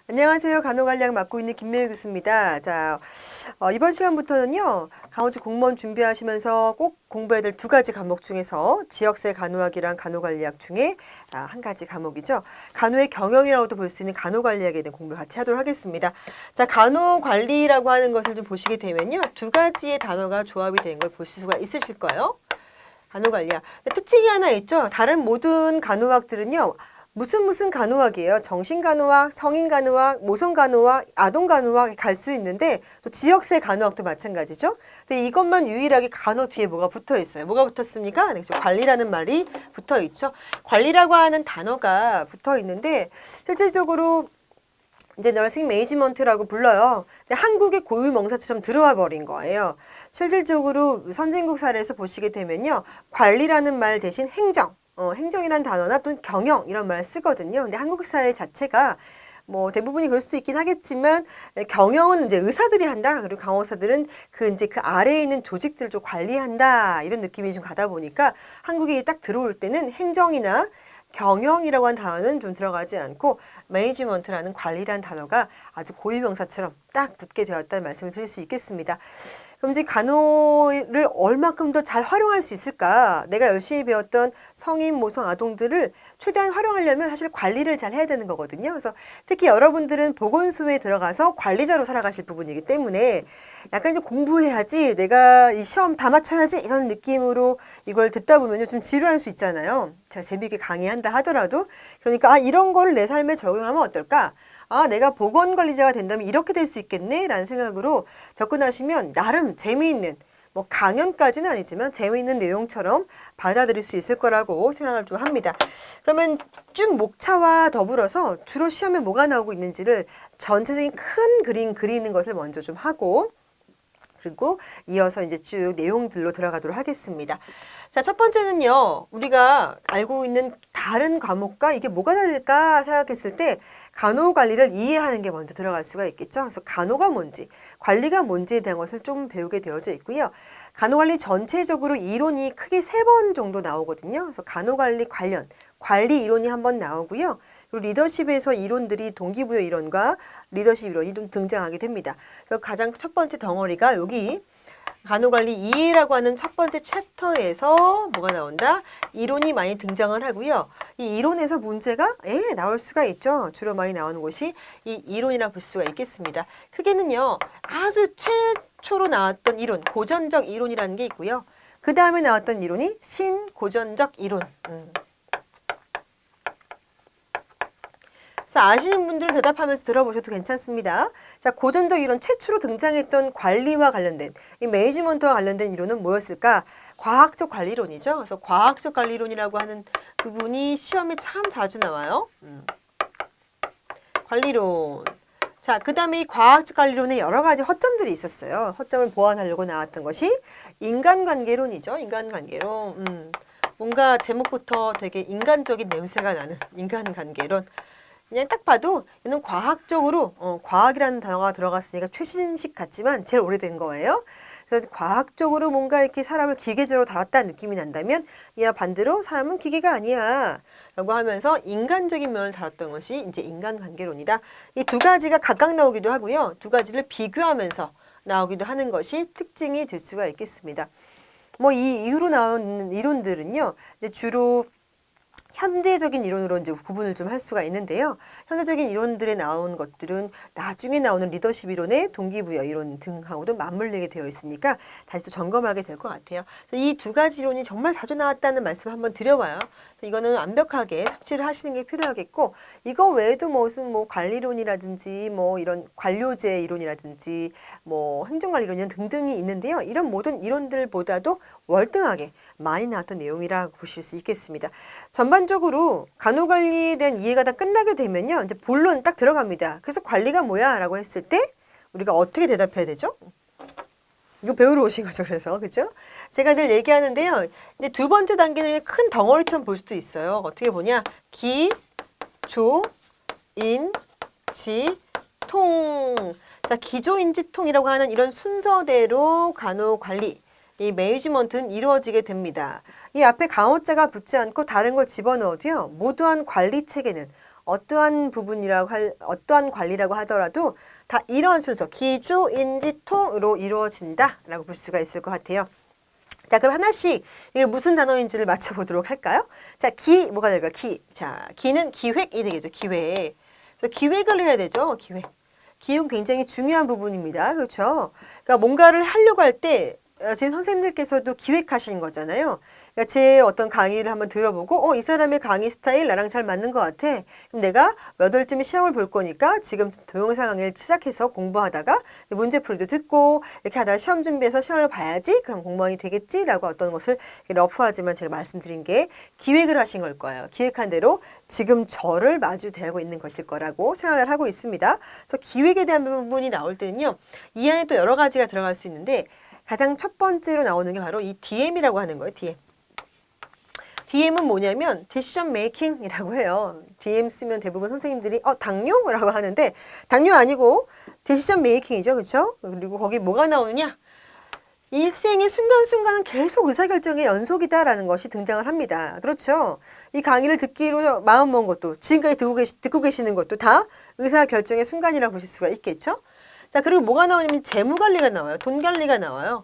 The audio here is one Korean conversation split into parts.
안녕하세요. 간호관리학 맡고 있는 김매우 교수입니다. 자, 이번 시간부터는요, 강원지 공무원 준비하시면서 꼭 공부해야 될 두 가지 과목 중에서 지역세 간호학이랑 간호관리학 중에 한 가지 과목이죠. 간호의 경영이라고도 볼 수 있는 간호관리학에 대한 공부를 같이 하도록 하겠습니다. 자, 간호관리라고 하는 것을 좀 보시게 되면요, 두 가지의 단어가 조합이 된 걸 보실 수가 있으실 거예요. 간호관리학. 특징이 하나 있죠. 다른 모든 간호학들은요, 무슨 간호학이에요. 정신간호학, 성인간호학, 모성간호학, 아동간호학에 갈 수 있는데 또 지역세 간호학도 마찬가지죠. 근데 이것만 유일하게 간호 뒤에 뭐가 붙어 있어요. 뭐가 붙었습니까? 네, 관리라는 말이 붙어 있죠. 관리라고 하는 단어가 붙어 있는데 실질적으로 이제 너싱 매니지먼트라고 불러요. 근데 한국의 고유 명사처럼 들어와 버린 거예요. 실질적으로 선진국 사례에서 보시게 되면요. 관리라는 말 대신 행정, 행정이란 단어나 또는 경영 이런 말을 쓰거든요. 근데 한국 사회 자체가 뭐 대부분이 그럴 수도 있긴 하겠지만 경영은 이제 의사들이 한다. 그리고 간호사들은 그 아래에 있는 조직들을 좀 관리한다. 이런 느낌이 좀 가다 보니까 한국에 딱 들어올 때는 행정이나 경영이라고 하는 단어는 좀 들어가지 않고 매니지먼트라는 관리라는 단어가 아주 고유명사처럼 딱 붙게 되었다는 말씀을 드릴 수 있겠습니다. 그럼 이제 간호를 얼마큼 더 잘 활용할 수 있을까? 내가 열심히 배웠던 성인, 모성, 아동들을 최대한 활용하려면 사실 관리를 잘 해야 되는 거거든요. 그래서 특히 여러분들은 보건소에 들어가서 관리자로 살아가실 부분이기 때문에 약간 이제 공부해야지, 내가 이 시험 다 맞춰야지 이런 느낌으로 이걸 듣다 보면 좀 지루할 수 있잖아요. 제가 재미있게 강의한다 하더라도. 그러니까 이런 거를 내 삶에 적용하면 어떨까? 내가 보건관리자가 된다면 이렇게 될 수 있겠네? 라는 생각으로 접근하시면 나름 재미있는, 뭐 강연까지는 아니지만 재미있는 내용처럼 받아들일 수 있을 거라고 생각을 좀 합니다. 그러면 쭉 목차와 더불어서 주로 시험에 뭐가 나오고 있는지를 전체적인 큰 그림 그리는 것을 먼저 좀 하고, 그리고 이어서 이제 쭉 내용들로 들어가도록 하겠습니다. 자, 첫 번째는요, 우리가 알고 있는 다른 과목과 이게 뭐가 다를까 생각했을 때 간호관리를 이해하는 게 먼저 들어갈 수가 있겠죠. 그래서 간호가 뭔지, 관리가 뭔지에 대한 것을 좀 배우게 되어져 있고요. 간호관리 전체적으로 이론이 크게 3번 정도 나오거든요. 그래서 간호관리 관련, 관리 이론이 한번 나오고요. 그리고 리더십에서 이론들이 동기부여 이론과 리더십 이론이 좀 등장하게 됩니다. 그래서 가장 첫 번째 덩어리가 여기 간호관리 2라고 하는 첫 번째 챕터에서 뭐가 나온다? 이론이 많이 등장을 하고요. 이 이론에서 문제가 나올 수가 있죠. 주로 많이 나오는 곳이 이 이론이라 볼 수가 있겠습니다. 크게는요. 아주 최초로 나왔던 이론, 고전적 이론이라는 게 있고요. 그 다음에 나왔던 이론이 신고전적 이론. 아시는 분들은 대답하면서 들어보셔도 괜찮습니다. 자, 고전적 이론 최초로 등장했던 관리와 관련된, 이 매니지먼트와 관련된 이론은 뭐였을까? 과학적 관리론이죠. 그래서 과학적 관리론이라고 하는 부분이 시험에 참 자주 나와요. 관리론. 자, 그 다음에 이 과학적 관리론에 여러 가지 허점들이 있었어요. 허점을 보완하려고 나왔던 것이 인간관계론이죠. 인간관계론. 뭔가 제목부터 되게 인간적인 냄새가 나는 인간관계론. 그냥 딱 봐도 얘는 과학적으로 과학이라는 단어가 들어갔으니까 최신식 같지만 제일 오래된 거예요. 그래서 과학적으로 뭔가 이렇게 사람을 기계적으로 다뤘다는 느낌이 난다면 이와 반대로 사람은 기계가 아니야 라고 하면서 인간적인 면을 다뤘던 것이 이제 인간관계론이다. 이 두 가지가 각각 나오기도 하고요. 두 가지를 비교하면서 나오기도 하는 것이 특징이 될 수가 있겠습니다. 뭐 이 이후로 나오는 이론들은요. 이제 주로 현대적인 이론으로 이제 구분을 좀 할 수가 있는데요. 현대적인 이론들에 나온 것들은 나중에 나오는 리더십 이론의 동기부여 이론 등하고도 맞물리게 되어 있으니까 다시 또 점검하게 될 것 같아요. 이 두 가지 이론이 정말 자주 나왔다는 말씀을 한번 드려봐요. 이거는 완벽하게 숙지를 하시는 게 필요하겠고, 이거 외에도 무슨 뭐 관리론이라든지 뭐 이런 관료제 이론이라든지 뭐 행정관리 이론 등등이 있는데요. 이런 모든 이론들보다도 월등하게 많이 나왔던 내용이라고 보실 수 있겠습니다. 전반적으로 간호관리에 대한 이해가 다 끝나게 되면요. 이제 본론 딱 들어갑니다. 그래서 관리가 뭐야? 라고 했을 때 우리가 어떻게 대답해야 되죠? 이거 배우러 오신 거죠. 그래서. 그죠? 제가 늘 얘기하는데요. 이제 두 번째 단계는 큰 덩어리처럼 볼 수도 있어요. 어떻게 보냐? 기, 조, 인, 지, 통. 자, 기조인지통이라고 하는 이런 순서대로 간호관리, 이 매니지먼트는 이루어지게 됩니다. 이 앞에 강호자가 붙지 않고 다른 걸 집어넣어도요. 모두한 관리 체계는 어떠한 어떠한 관리라고 하더라도 다 이런 순서, 기조, 인지, 통으로 이루어진다라고 볼 수가 있을 것 같아요. 자, 그럼 하나씩 이게 무슨 단어인지를 맞춰보도록 할까요? 자, 뭐가 될까요? 자, 기는 기획이 되겠죠. 기획. 그래서 기획을 해야 되죠. 기획은 굉장히 중요한 부분입니다. 그렇죠? 그러니까 뭔가를 하려고 할 때 지금 선생님들께서도 기획하시는 거잖아요. 그러니까 제 어떤 강의를 한번 들어보고 이 사람의 강의 스타일 나랑 잘 맞는 것 같아. 그럼 내가 몇 월쯤에 시험을 볼 거니까 지금 동영상 강의를 시작해서 공부하다가 문제풀이도 듣고 이렇게 하다가 시험 준비해서 시험을 봐야지 그럼 공무원이 되겠지라고 어떤 것을 러프하지만 제가 말씀드린 게 기획을 하신 걸 거예요. 기획한 대로 지금 저를 마주대고 있는 것일 거라고 생각을 하고 있습니다. 그래서 기획에 대한 부분이 나올 때는요. 이 안에 또 여러 가지가 들어갈 수 있는데 가장 첫 번째로 나오는 게 바로 이 DM이라고 하는 거예요. DM은 뭐냐면 decision making이라고 해요. DM 쓰면 대부분 선생님들이 당뇨라고 하는데 당뇨 아니고 decision making이죠. 그렇죠? 그리고 거기 뭐가 나오느냐? 일생의 순간순간은 계속 의사결정의 연속이다라는 것이 등장을 합니다. 그렇죠? 이 강의를 듣기로 마음먹은 것도 지금까지 듣고 계시는 것도 다 의사결정의 순간이라고 보실 수가 있겠죠? 자, 그리고 뭐가 나오냐면 재무관리가 나와요. 돈 관리가 나와요.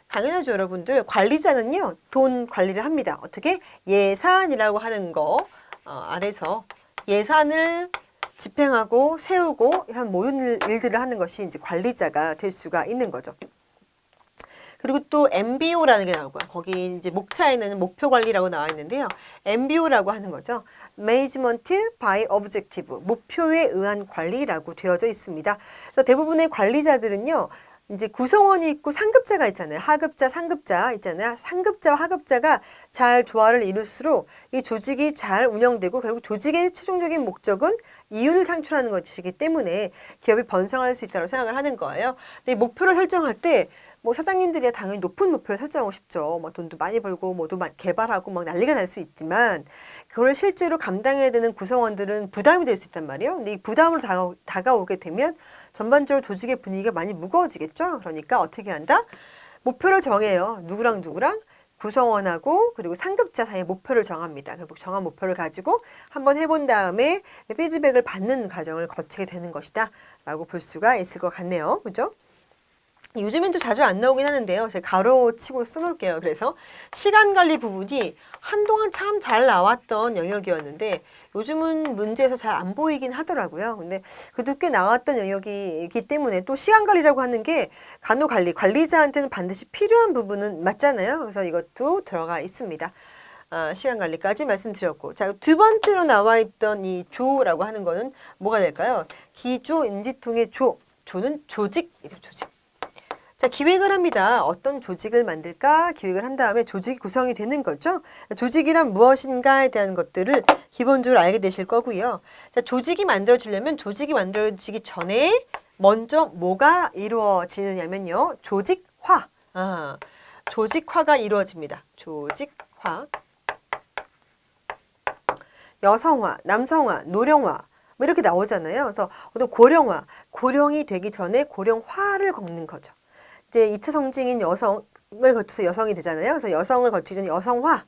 당연하죠, 여러분들. 관리자는요, 돈 관리를 합니다. 어떻게? 예산이라고 하는 거 아래서 예산을 집행하고 세우고 이런 모든 일들을 하는 것이 이제 관리자가 될 수가 있는 거죠. 그리고 또 MBO라는 게 나오고요. 거기 이제 목차에는 목표 관리라고 나와 있는데요. MBO라고 하는 거죠. Management by Objective, 목표에 의한 관리라고 되어져 있습니다. 그래서 대부분의 관리자들은요. 이제 구성원이 있고 상급자가 있잖아요. 하급자, 상급자 있잖아요. 상급자와 하급자가 잘 조화를 이룰수록 이 조직이 잘 운영되고 결국 조직의 최종적인 목적은 이윤을 창출하는 것이기 때문에 기업이 번성할 수 있다고 생각을 하는 거예요. 근데 이 목표를 설정할 때 뭐 사장님들이 당연히 높은 목표를 설정하고 싶죠. 막 돈도 많이 벌고 뭐도 개발하고 막 난리가 날 수 있지만 그걸 실제로 감당해야 되는 구성원들은 부담이 될 수 있단 말이에요. 근데 이 부담으로 다가오게 되면 전반적으로 조직의 분위기가 많이 무거워지겠죠. 그러니까 어떻게 한다? 목표를 정해요. 누구랑 구성원하고 그리고 상급자 사이에 목표를 정합니다. 그리고 정한 목표를 가지고 한번 해본 다음에 피드백을 받는 과정을 거치게 되는 것이다 라고 볼 수가 있을 것 같네요. 그죠? 요즘엔 또 자주 안 나오긴 하는데요. 제가 가로치고 써놓을게요. 그래서 시간관리 부분이 한동안 참 잘 나왔던 영역이었는데 요즘은 문제에서 잘 안 보이긴 하더라고요. 근데 그래도 꽤 나왔던 영역이기 때문에 또 시간관리라고 하는 게 관리자한테는 반드시 필요한 부분은 맞잖아요. 그래서 이것도 들어가 있습니다. 시간관리까지 말씀드렸고, 자, 두 번째로 나와 있던 이 조라고 하는 거는 뭐가 될까요? 기조, 인지통의 조는 조직이래요. 조직. 자, 기획을 합니다. 어떤 조직을 만들까 기획을 한 다음에 조직이 구성이 되는 거죠. 조직이란 무엇인가에 대한 것들을 기본적으로 알게 되실 거고요. 자, 조직이 만들어지기 전에 먼저 뭐가 이루어지느냐면요. 조직화. 조직화가 이루어집니다. 조직화. 여성화, 남성화, 노령화. 뭐 이렇게 나오잖아요. 그래서 고령이 되기 전에 고령화를 겪는 거죠. 이제 2차 성징인 여성을 거쳐서 여성이 되잖아요. 그래서 여성을 거치기 전에 여성화,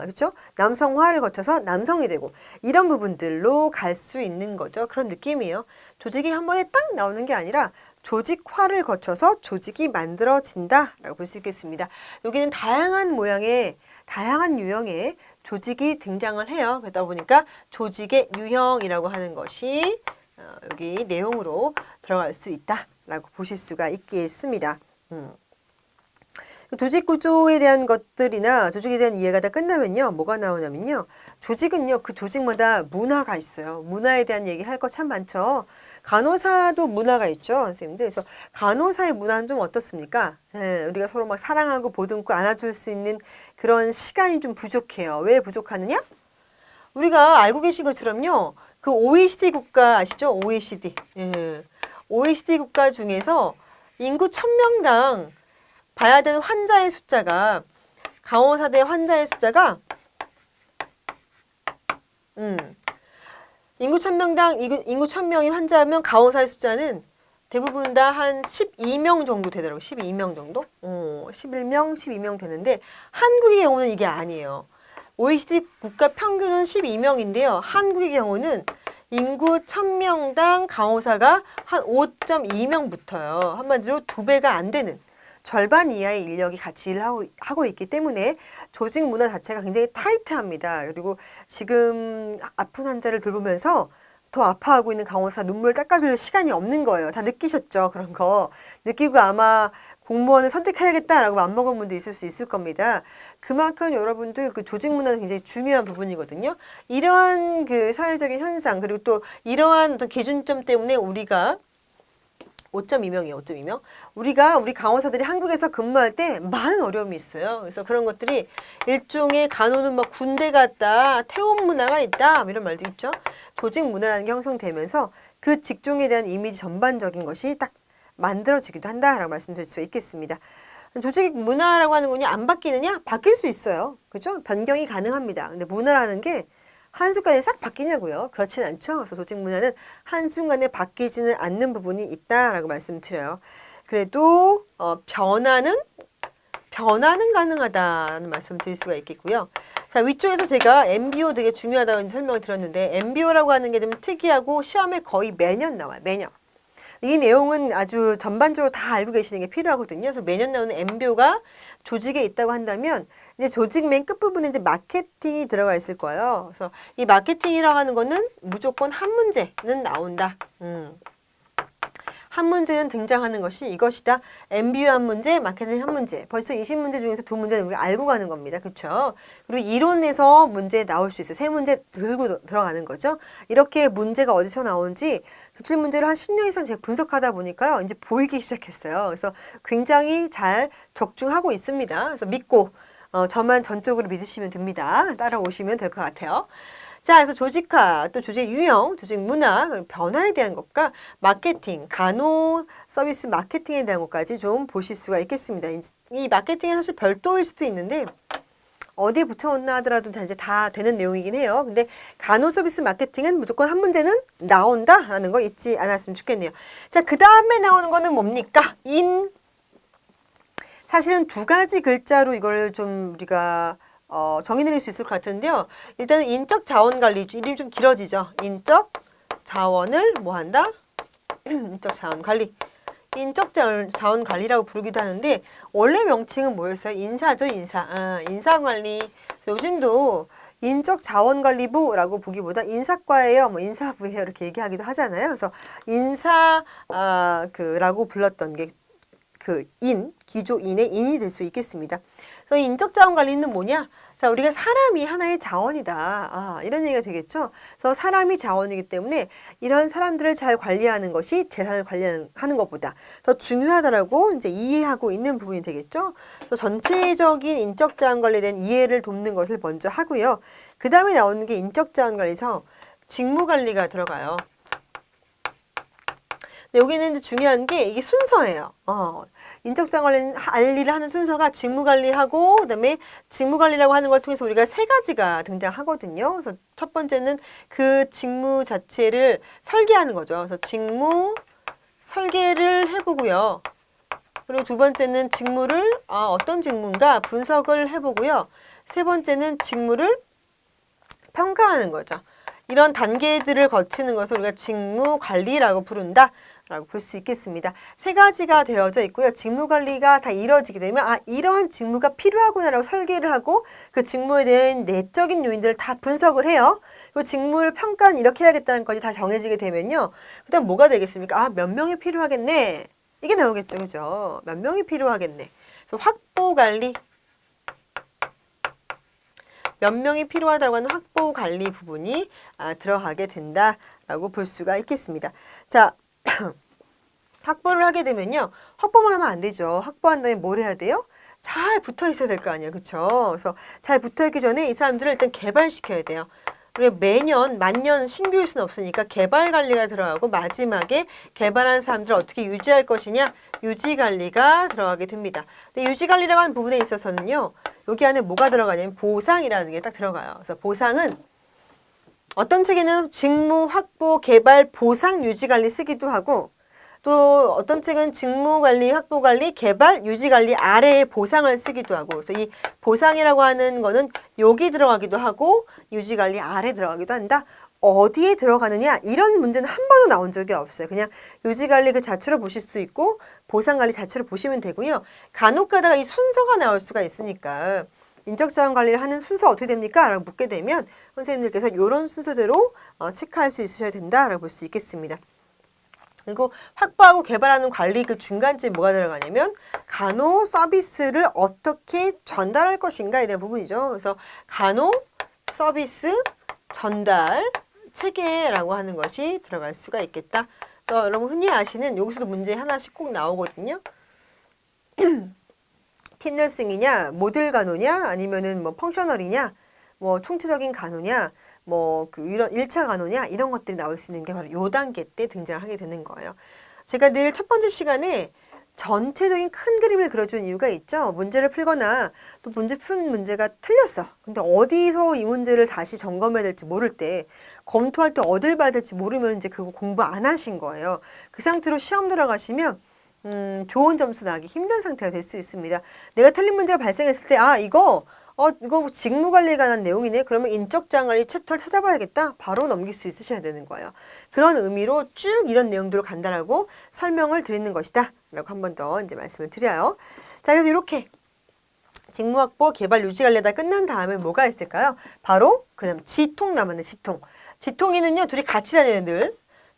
그렇죠? 남성화를 거쳐서 남성이 되고 이런 부분들로 갈 수 있는 거죠. 그런 느낌이에요. 조직이 한 번에 딱 나오는 게 아니라 조직화를 거쳐서 조직이 만들어진다라고 볼 수 있겠습니다. 여기는 다양한 모양의, 다양한 유형의 조직이 등장을 해요. 그러다 보니까 조직의 유형이라고 하는 것이 여기 내용으로 들어갈 수 있다라고 보실 수가 있겠습니다. 조직 구조에 대한 것들이나 조직에 대한 이해가 다 끝나면요. 뭐가 나오냐면요. 조직은요. 그 조직마다 문화가 있어요. 문화에 대한 얘기할 거 참 많죠. 간호사도 문화가 있죠. 선생님들. 그래서 간호사의 문화는 좀 어떻습니까? 우리가 서로 막 사랑하고 보듬고 안아줄 수 있는 그런 시간이 좀 부족해요. 왜 부족하느냐? 우리가 알고 계신 것처럼요. 그 OECD 국가 아시죠? OECD. OECD 국가 중에서 인구 1000명당 봐야 되는 환자의 숫자가 간호사대 환자의 숫자가 인구 1000명이 환자면 간호사의 숫자는 대부분 다 한 12명 정도 되더라고요. 12명 정도? 11명, 12명 되는데 한국의 경우는 이게 아니에요. OECD 국가 평균은 12명인데요. 한국의 경우는 인구 1000명당 간호사가 한 5.2명 붙어요. 한마디로 2배가 안 되는 절반 이하의 인력이 같이 일을 하고 있기 때문에 조직 문화 자체가 굉장히 타이트합니다. 그리고 지금 아픈 환자를 돌보면서 더 아파하고 있는 간호사 눈물을 닦아줄 시간이 없는 거예요. 다 느끼셨죠? 그런 거. 느끼고 아마 공무원을 선택해야겠다라고 맘먹은 분도 있을 수 있을 겁니다. 그만큼 여러분들 그 조직 문화는 굉장히 중요한 부분이거든요. 이러한 그 사회적인 현상, 그리고 또 이러한 어떤 기준점 때문에 우리가 5.2명이에요. 5.2명. 우리 간호사들이 한국에서 근무할 때 많은 어려움이 있어요. 그래서 그런 것들이 일종의 간호는 막 군대 같다, 태움 문화가 있다, 이런 말도 있죠. 조직 문화라는 게 형성되면서 그 직종에 대한 이미지 전반적인 것이 딱 만들어지기도 한다라고 말씀드릴 수 있겠습니다. 조직 문화라고 하는 거니 안 바뀌느냐? 바뀔 수 있어요. 그죠? 변경이 가능합니다. 근데 문화라는 게 한순간에 싹 바뀌냐고요? 그렇진 않죠. 그래서 조직 문화는 한순간에 바뀌지는 않는 부분이 있다라고 말씀드려요. 그래도 변화는 가능하다는 말씀 드릴 수가 있겠고요. 자, 위쪽에서 제가 MBO 되게 중요하다고 설명을 드렸는데 MBO라고 하는 게 좀 특이하고 시험에 거의 매년 나와요. 매년. 이 내용은 아주 전반적으로 다 알고 계시는 게 필요하거든요. 그래서 매년 나오는 MBO가 조직에 있다고 한다면 이제 조직 맨 끝부분에 이제 마케팅이 들어가 있을 거예요. 그래서 이 마케팅이라고 하는 거는 무조건 한 문제는 나온다. 한 문제는 등장하는 것이 이것이다. MBO 한 문제, 마케팅 한 문제. 벌써 20문제 중에서 2문제는 우리가 알고 가는 겁니다. 그렇죠? 그리고 이론에서 문제 나올 수 있어요. 3문제 들고 들어가는 거죠. 이렇게 문제가 어디서 나오는지 기출 문제를 한 10년 이상 제가 분석하다 보니까요. 이제 보이기 시작했어요. 그래서 굉장히 잘 적중하고 있습니다. 그래서 믿고 저만 전적으로 믿으시면 됩니다. 따라오시면 될 것 같아요. 자, 그래서 조직화, 또 조직 유형, 조직 문화, 변화에 대한 것과 마케팅, 간호 서비스 마케팅에 대한 것까지 좀 보실 수가 있겠습니다. 이 마케팅은 사실 별도일 수도 있는데 어디에 붙여놓나 하더라도 이제 다 되는 내용이긴 해요. 근데 간호 서비스 마케팅은 무조건 한 문제는 나온다라는 거 잊지 않았으면 좋겠네요. 자, 그 다음에 나오는 거는 뭡니까? 사실은 2가지 글자로 이걸 좀 우리가 정의 내릴 수 있을 것 같은데요. 일단은 인적 자원 관리, 이름이 좀 길어지죠. 인적 자원을 뭐 한다? 인적 자원 관리. 인적 자원 관리라고 부르기도 하는데 원래 명칭은 뭐였어요? 인사죠, 인사. 인사 관리. 요즘도 인적 자원 관리부라고 보기보다 인사과예요, 뭐 인사부예요 이렇게 얘기하기도 하잖아요. 그래서 라고 불렀던 게 기조인의 인이 될 수 있겠습니다. 그래서 인적 자원 관리는 뭐냐? 자, 우리가 사람이 하나의 자원이다. 이런 얘기가 되겠죠. 그래서 사람이 자원이기 때문에 이런 사람들을 잘 관리하는 것이 재산을 관리하는 것보다 더 중요하다라고 이제 이해하고 있는 부분이 되겠죠. 그래서 전체적인 인적 자원 관리에 대한 이해를 돕는 것을 먼저 하고요. 그 다음에 나오는 게 인적 자원 관리에서 직무 관리가 들어가요. 근데 여기는 이제 중요한 게 이게 순서예요. 인적 자원 관리를 하는 순서가 직무 관리하고 그다음에 직무 관리라고 하는 걸 통해서 우리가 3가지가 등장하거든요. 그래서 첫 번째는 그 직무 자체를 설계하는 거죠. 그래서 직무 설계를 해보고요. 그리고 2번째는 직무를 어떤 직무인가 분석을 해보고요. 3번째는 직무를 평가하는 거죠. 이런 단계들을 거치는 것을 우리가 직무 관리라고 부른다. 라고 볼 수 있겠습니다. 3가지가 되어져 있고요. 직무 관리가 다 이루어지게 되면 이러한 직무가 필요하구나라고 설계를 하고 그 직무에 대한 내적인 요인들을 다 분석을 해요. 그리고 직무를 평가는 이렇게 해야겠다는 것이 다 정해지게 되면요. 그 다음 뭐가 되겠습니까? 몇 명이 필요하겠네. 이게 나오겠죠. 그죠? 몇 명이 필요하겠네. 그래서 확보 관리. 몇 명이 필요하다고 하는 확보 관리 부분이 들어가게 된다라고 볼 수가 있겠습니다. 자, 확보를 하게 되면요. 확보만 하면 안 되죠. 확보한 다음에 뭘 해야 돼요? 잘 붙어 있어야 될 거 아니에요. 그렇죠? 그래서 잘 붙어 있기 전에 이 사람들을 일단 개발시켜야 돼요. 그리고 매년, 만년 신규일 수는 없으니까 개발 관리가 들어가고 마지막에 개발한 사람들을 어떻게 유지할 것이냐? 유지 관리가 들어가게 됩니다. 근데 유지 관리라고 하는 부분에 있어서는요. 여기 안에 뭐가 들어가냐면 보상이라는 게 딱 들어가요. 그래서 보상은 어떤 책에는 직무 확보, 개발, 보상, 유지 관리 쓰기도 하고 또 어떤 책은 직무관리, 확보관리, 개발, 유지관리 아래에 보상을 쓰기도 하고 그래서 이 보상이라고 하는 거는 여기 들어가기도 하고 유지관리 아래 들어가기도 한다. 어디에 들어가느냐 이런 문제는 한 번도 나온 적이 없어요. 그냥 유지관리 그 자체로 보실 수 있고 보상관리 자체로 보시면 되고요. 간혹 가다가 이 순서가 나올 수가 있으니까 인적자원 관리를 하는 순서 어떻게 됩니까? 라고 묻게 되면 선생님들께서 이런 순서대로 체크할 수 있으셔야 된다라고 볼 수 있겠습니다. 그리고 확보하고 개발하는 관리 그 중간쯤에 뭐가 들어가냐면 간호 서비스를 어떻게 전달할 것인가에 대한 부분이죠. 그래서 간호 서비스 전달 체계라고 하는 것이 들어갈 수가 있겠다. 그래서 여러분 흔히 아시는 여기서도 문제 하나씩 꼭 나오거든요. 팀널싱이냐, 모듈 간호냐, 아니면은 뭐 펑셔널이냐, 뭐 총체적인 간호냐, 뭐 그 이런 1차 간호냐 이런 것들이 나올 수 있는 게 바로 요 단계 때 등장하게 되는 거예요. 제가 늘 첫 번째 시간에 전체적인 큰 그림을 그려준 이유가 있죠. 문제를 풀거나 또 푼 문제가 틀렸어. 근데 어디서 이 문제를 다시 점검해야 될지 모를 때 검토할 때 어딜 봐야 될지 모르면 이제 그거 공부 안 하신 거예요. 그 상태로 시험 들어가시면 좋은 점수 나기 힘든 상태가 될 수 있습니다. 내가 틀린 문제가 발생했을 때 이거 직무관리에 관한 내용이네. 그러면 인적자원관리 챕터를 찾아봐야겠다. 바로 넘길 수 있으셔야 되는 거예요. 그런 의미로 쭉 이런 내용들을 간단하고 설명을 드리는 것이다. 라고 한 번 더 이제 말씀을 드려요. 자, 그래서 이렇게 직무확보, 개발, 유지관리다 끝난 다음에 뭐가 있을까요? 바로 그다음 지통 남았네. 지통. 지통이는요. 둘이 같이 다녀요. 늘.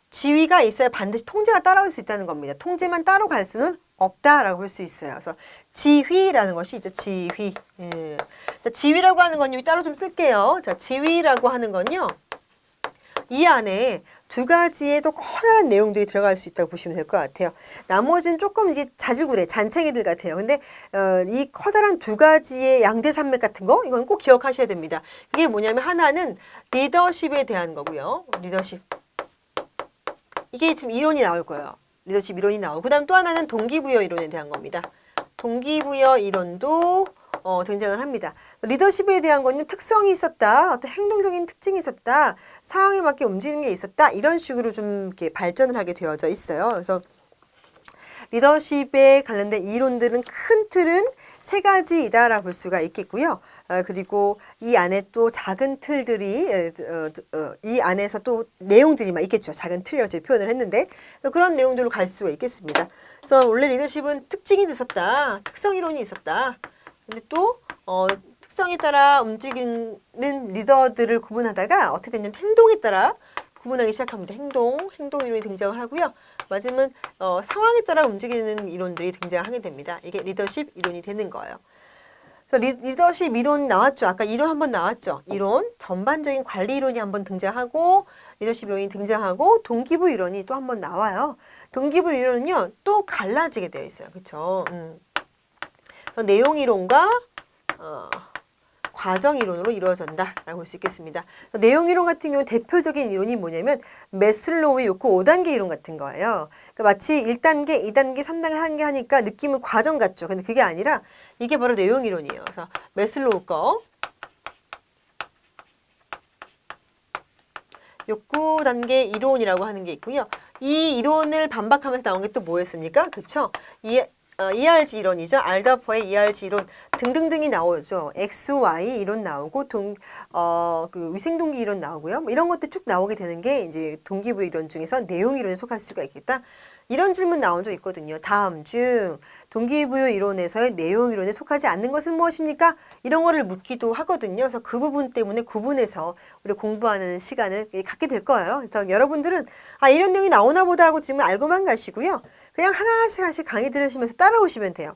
지휘가 있어야 반드시 통제가 따라올 수 있다는 겁니다. 통제만 따로 갈 수는 없다라고 볼 수 있어요. 그래서 지휘라는 것이 있죠. 지휘. 예. 지휘라고 하는 건 여기 따로 좀 쓸게요. 자, 지휘라고 하는 건요. 이 안에 두 가지의 또 커다란 내용들이 들어갈 수 있다고 보시면 될 것 같아요. 나머지는 조금 이제 자질구레, 잔챙이들 같아요. 근데 이 커다란 두 가지의 양대산맥 같은 거 이건 꼭 기억하셔야 됩니다. 이게 뭐냐면 하나는 리더십에 대한 거고요. 리더십. 이게 지금 이론이 나올 거예요. 리더십 이론이 나오고 그다음 또 하나는 동기부여 이론에 대한 겁니다. 동기부여 이론도 등장을 합니다. 리더십에 대한 거는 특성이 있었다, 어떤 행동적인 특징이 있었다, 상황에 맞게 움직이는 게 있었다 이런 식으로 좀 이렇게 발전을 하게 되어져 있어요. 그래서 리더십에 관련된 이론들은 큰 틀은 세 가지이다라고 볼 수가 있겠고요. 그리고 이 안에 또 작은 틀들이 이 안에서 또 내용들이 막 있겠죠. 작은 틀이라고 제가 표현을 했는데 그런 내용들로 갈 수가 있겠습니다. 그래서 원래 리더십은 특징이 있었다, 특성 이론이 있었다. 근데 또 특성에 따라 움직이는 리더들을 구분하다가 어떻게 됐냐면 행동에 따라 구분하기 시작합니다. 행동 이론이 등장을 하고요. 맞으면 상황에 따라 움직이는 이론들이 등장하게 됩니다. 이게 리더십 이론이 되는 거예요. 그래서 리더십 이론 나왔죠. 아까 이론 한번 나왔죠. 이론, 전반적인 관리 이론이 한번 등장하고 리더십 이론이 등장하고 동기부 이론이 또 한번 나와요. 동기부 이론은요. 또 갈라지게 되어 있어요. 그렇죠? 내용 이론과 과정 이론으로 이루어진다라고 볼 수 있겠습니다. 내용 이론 같은 경우 대표적인 이론이 뭐냐면 매슬로우의 욕구 5단계 이론 같은 거예요. 그러니까 마치 1단계, 2단계, 3단계 한 개 하니까 느낌은 과정 같죠. 근데 그게 아니라 이게 바로 내용 이론이에요. 그래서 매슬로우 거 욕구 단계 이론이라고 하는 게 있고요. 이 이론을 반박하면서 나온 게 또 뭐였습니까? 그쵸? ERG 이론이죠. 알더퍼의 ERG 이론 등등등이 나오죠. X, Y 이론 나오고 그 위생동기 이론 나오고요. 뭐 이런 것들 쭉 나오게 되는 게 이제 동기부여 이론 중에서 내용 이론에 속할 수가 있겠다. 이런 질문 나온 적 있거든요. 다음 중 동기부여 이론에서의 내용 이론에 속하지 않는 것은 무엇입니까? 이런 거를 묻기도 하거든요. 그래서 그 부분 때문에 구분해서 우리 공부하는 시간을 갖게 될 거예요. 그래서 여러분들은 이런 내용이 나오나 보다 하고 지금 알고만 가시고요. 그냥 하나씩 강의 들으시면서 따라오시면 돼요.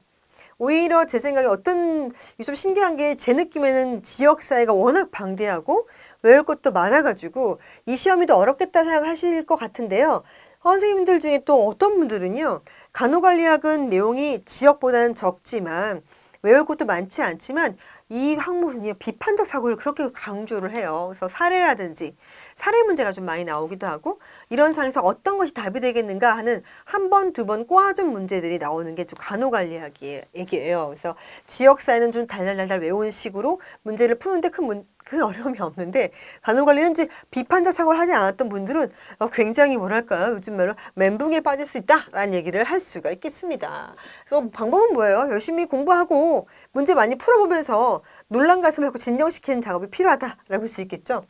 오히려 제 생각에 좀 신기한 게 제 느낌에는 지역사회가 워낙 방대하고 외울 것도 많아가지고 이 시험이 더 어렵겠다 생각하실 것 같은데요. 선생님들 중에 또 어떤 분들은요. 간호관리학은 내용이 지역보다는 적지만 외울 것도 많지 않지만 이 항목은요, 비판적 사고를 그렇게 강조를 해요. 그래서 사례라든지 사례 문제가 좀 많이 나오기도 하고 이런 상황에서 어떤 것이 답이 되겠는가 하는 한 번, 두 번 꼬아준 문제들이 나오는 게 좀 간호관리학의 얘기예요. 그래서 지역사회는 좀 달달달달 외운 식으로 문제를 푸는데 큰 어려움이 없는데 간호관리는 이제 비판적 사고를 하지 않았던 분들은 굉장히 뭐랄까요? 요즘 말로 멘붕에 빠질 수 있다라는 얘기를 할 수가 있겠습니다. 그래서 방법은 뭐예요? 열심히 공부하고 문제 많이 풀어보면서 논란 가슴을 자꾸 진정시키는 작업이 필요하다라고 볼 수 있겠죠.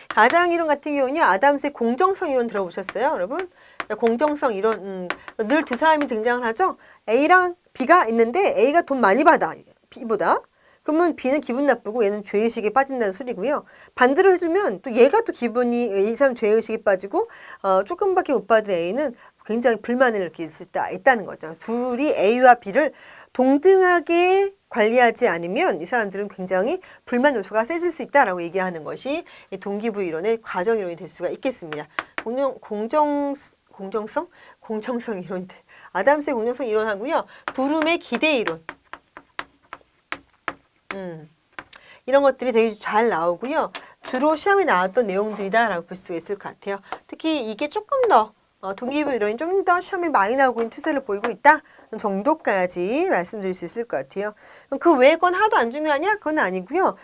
가장 이론 같은 경우는요. 아담스의 공정성 이론 들어보셨어요, 여러분? 공정성 이론, 늘 두 사람이 등장을 하죠. A랑 B가 있는데 A가 돈 많이 받아, B보다. 그러면 B는 기분 나쁘고 얘는 죄의식에 빠진다는 소리고요. 반대로 해주면 또 얘가 또 이 사람 죄의식에 빠지고 조금밖에 못 받은 A는 굉장히 불만을 느낄 수 있다는 거죠. 둘이 A와 B를 동등하게 관리하지 않으면 이 사람들은 굉장히 불만 요소가 세질 수 있다라고 얘기하는 것이 이 동기부여 이론의 과정 이론이 될 수가 있겠습니다. 공정성 이론이 아담스의 공정성 이론하고요. 부름의 기대 이론. 이런 것들이 되게 잘 나오고요. 주로 시험에 나왔던 내용들이다라고 볼 수가 있을 것 같아요. 특히 이게 조금 더 동기부여 이론이 좀 더 시험에 많이 나오고 있는 추세를 보이고 있다 정도까지 말씀드릴 수 있을 것 같아요. 그 외의 건 하나도 안 중요하냐? 그건 아니고요.